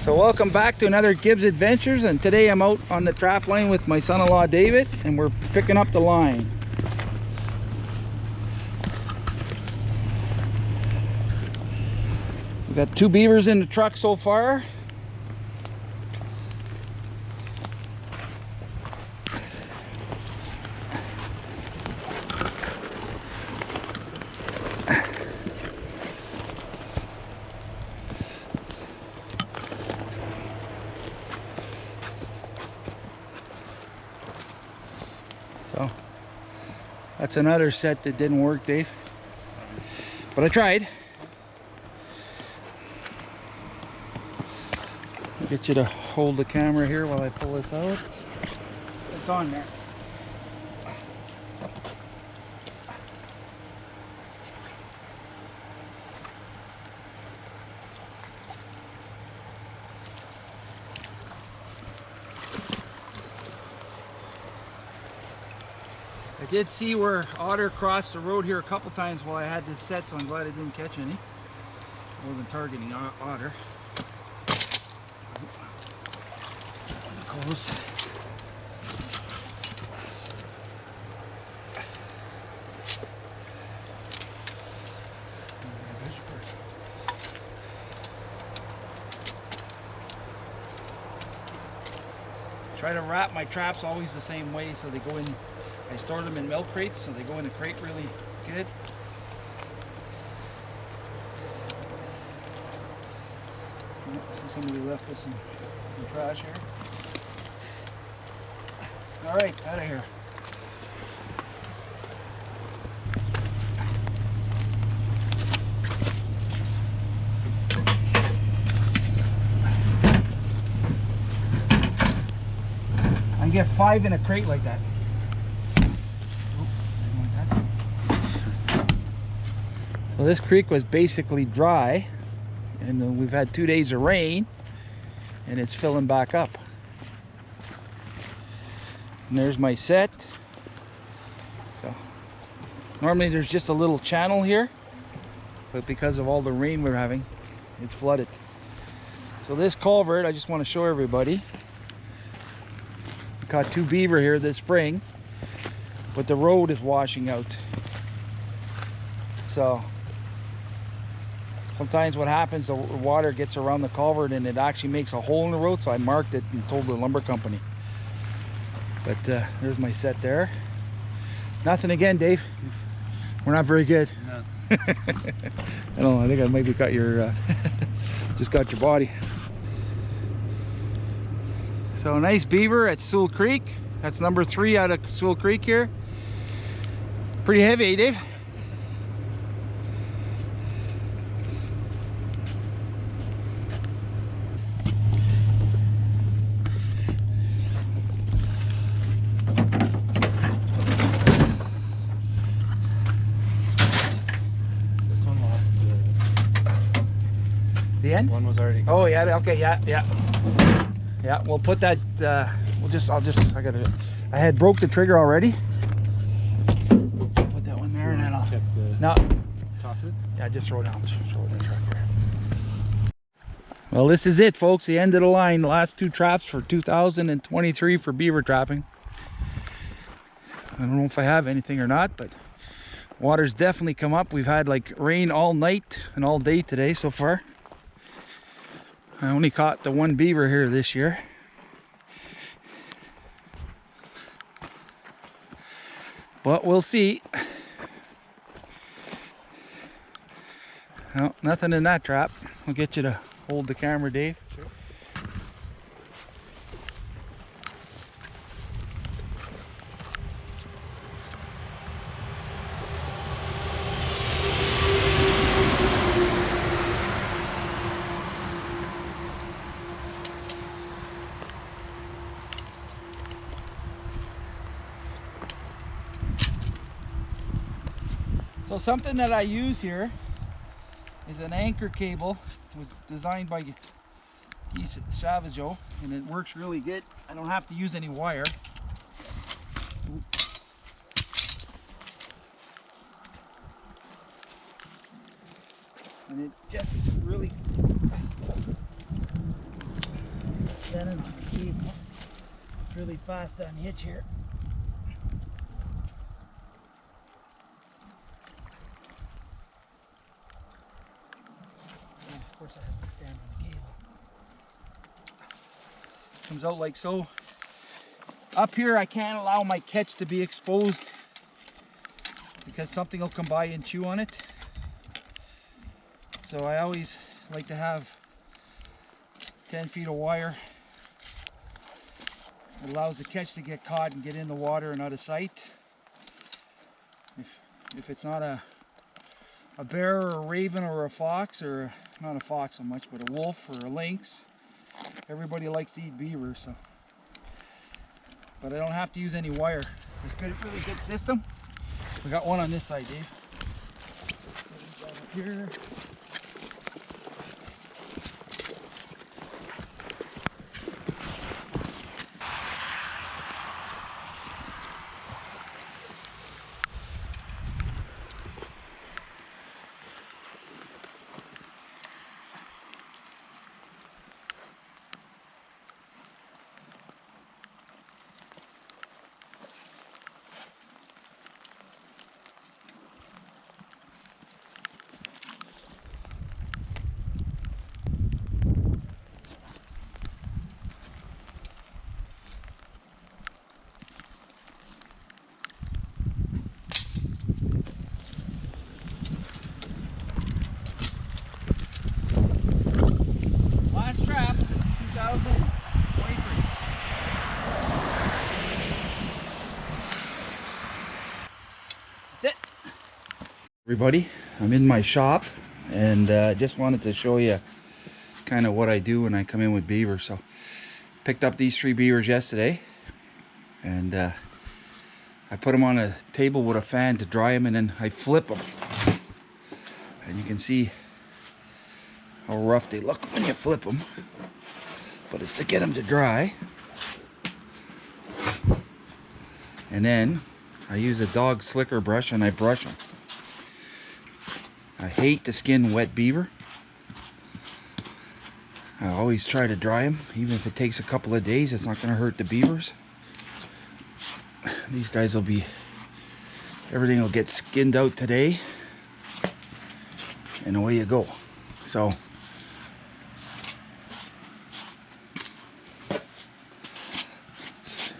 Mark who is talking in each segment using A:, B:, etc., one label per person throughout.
A: So welcome back to another Gibbs Adventures, and today I'm out on the trap line with my son-in-law David, and we're picking up the line. We've got 2 beavers in the truck so far. So that's another set that didn't work, Dave, but I tried. I'll get you to hold the camera here while I pull this out. It's on there. I did see where otter crossed the road here a couple times while I had this set, so I'm glad I didn't catch any. I wasn't targeting otter. Close. Try to wrap my traps always the same way so they go in. I store them in milk crates so they go in the crate really good. See, somebody left us some trash here. All right, out of here. I can get 5 in a crate like that. So this creek was basically dry, and we've had 2 days of rain, and it's filling back up. And there's my set. So normally there's just a little channel here, but because of all the rain we're having, it's flooded. So this culvert, I just want to show everybody. We caught 2 beaver here this spring, but the road is washing out. So sometimes what happens, the water gets around the culvert and it actually makes a hole in the road, so I marked it and told the lumber company. But there's my set there. Nothing again, Dave. We're not very good. No. I don't know, I think I maybe got your, just got your body. So nice beaver at Sewell Creek. That's number 3 out of Sewell Creek here. Pretty heavy, eh, Dave? The end?
B: One was already gone.
A: Oh yeah, okay, yeah. We'll put that, I had broke the trigger already. Put that one there and then I'll, no.
B: Toss it?
A: Yeah, just throw it down, throw it in the truck here. Well, this is it, folks, the end of the line. The last 2 traps for 2023 for beaver trapping. I don't know if I have anything or not, but water's definitely come up. We've had like rain all night and all day today so far. I only caught the 1 beaver here this year. But we'll see. No, nothing in that trap. I'll get you to hold the camera, Dave.
B: Sure.
A: So something that I use here is an anchor cable. It was designed by Guy Savageau, and it works really good. I don't have to use any wire. And it just really standing on the cable. Really fast on hitch here. Yeah, of course I have to stand on the cable. Comes out like so. Up here I can't allow my catch to be exposed because something will come by and chew on it. So I always like to have 10 feet of wire. It allows the catch to get caught and get in the water and out of sight. If it's not a bear or a raven or a fox, or not a fox so much, but a wolf or a lynx, everybody likes to eat beaver, so. But I don't have to use any wire. It's a good, really good system. We got one on this side, Dave. Up here. Last trap, 2023. That's it. Everybody, I'm in my shop and just wanted to show you kind of what I do when I come in with beaver. So picked up these 3 beavers yesterday and I put them on a table with a fan to dry them, and then I flip them, and you can see how rough they look when you flip them, but it's to get them to dry. And then I use a dog slicker brush and I brush them. I hate to skin wet beaver. I always try to dry them, even if it takes a couple of days. It's not going to hurt the beavers. These guys will be, everything will get skinned out today, and away you go. So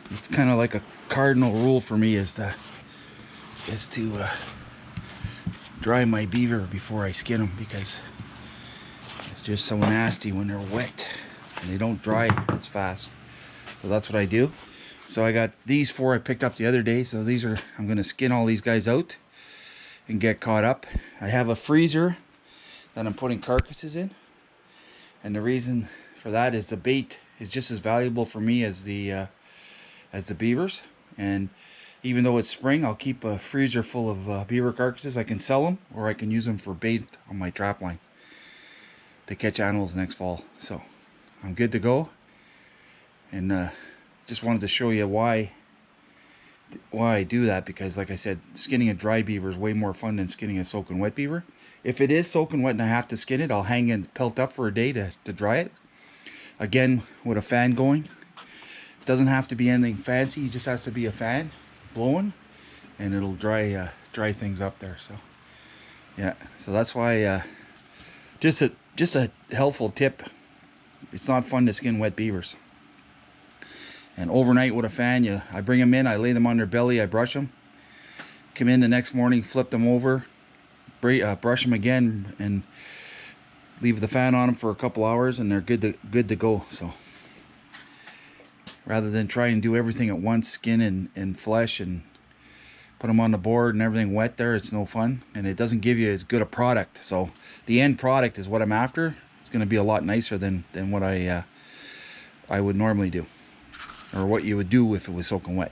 A: it's kind of like a cardinal rule for me is to dry my beaver before I skin them, because it's just so nasty when they're wet and they don't dry as fast. So that's what I do. So I got these 4 I picked up the other day. So these are, I'm going to skin all these guys out and get caught up. I have a freezer that I'm putting carcasses in, and the reason for that is the bait is just as valuable for me as the beavers. And even though it's spring, I'll keep a freezer full of beaver carcasses. I can sell them, or I can use them for bait on my trap line to catch animals next fall. So I'm good to go, and just wanted to show you why I do that, because like I said, skinning a dry beaver is way more fun than skinning a soaking wet beaver. If it is soaking wet and I have to skin it, I'll hang and pelt up for a day to dry it. Again, with a fan going. It doesn't have to be anything fancy, it just has to be a fan blowing, and it'll dry things up there. So yeah, so that's why just a helpful tip. It's not fun to skin wet beavers. And overnight with a fan, I bring them in, I lay them on their belly, I brush them, come in the next morning, flip them over, brush them again, and leave the fan on them for a couple hours, and they're good to go. So rather than try and do everything at once, skin and flesh, and put them on the board and everything wet there, it's no fun, and it doesn't give you as good a product. So the end product is what I'm after. It's going to be a lot nicer than what I would normally do, or what you would do if it was soaking wet.